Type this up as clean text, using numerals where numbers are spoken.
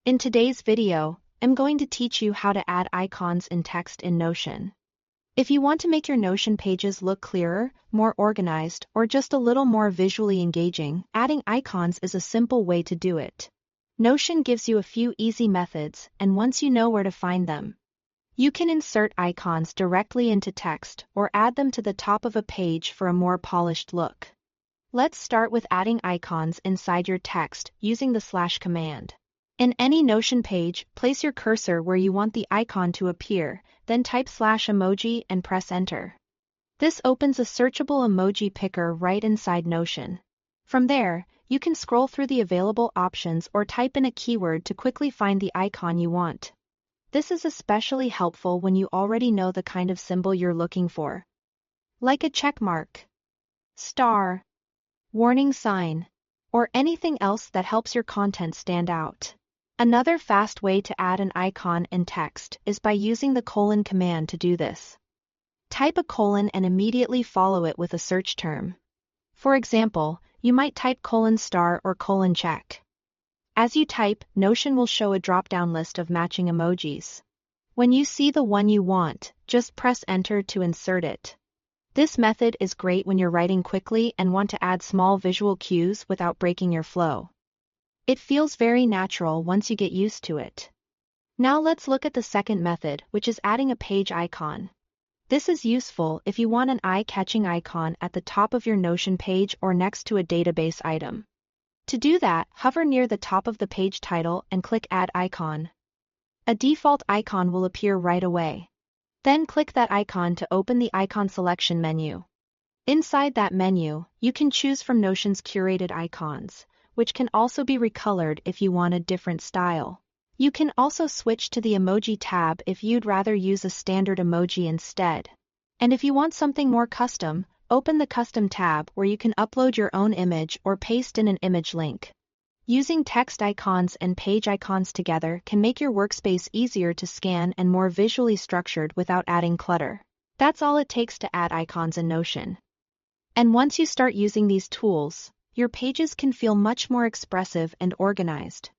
In today's video, I'm going to teach you how to add icons and text in Notion. If you want to make your Notion pages look clearer, more organized, or just a little more visually engaging, adding icons is a simple way to do it. Notion gives you a few easy methods, and once you know where to find them, you can insert icons directly into text or add them to the top of a page for a more polished look. Let's start with adding icons inside your text using the / command. In any Notion page, place your cursor where you want the icon to appear, then type /emoji and press enter. This opens a searchable emoji picker right inside Notion. From there, you can scroll through the available options or type in a keyword to quickly find the icon you want. This is especially helpful when you already know the kind of symbol you're looking for, like a check mark, star, warning sign, or anything else that helps your content stand out. Another fast way to add an icon in text is by using the : command to do this. Type a colon and immediately follow it with a search term. For example, you might type :* or check. As you type, Notion will show a drop-down list of matching emojis. When you see the one you want, just press enter to insert it. This method is great when you're writing quickly and want to add small visual cues without breaking your flow. It feels very natural once you get used to it. Now let's look at the second method, which is adding a page icon. This is useful if you want an eye-catching icon at the top of your Notion page or next to a database item. To do that, hover near the top of the page title and click Add Icon. A default icon will appear right away. Then click that icon to open the icon selection menu. Inside that menu, you can choose from Notion's curated icons, which can also be recolored if you want a different style. You can also switch to the emoji tab if you'd rather use a standard emoji instead. And if you want something more custom, open the Custom tab where you can upload your own image or paste in an image link. Using text icons and page icons together can make your workspace easier to scan and more visually structured without adding clutter. That's all it takes to add icons in Notion. And once you start using these tools, your pages can feel much more expressive and organized.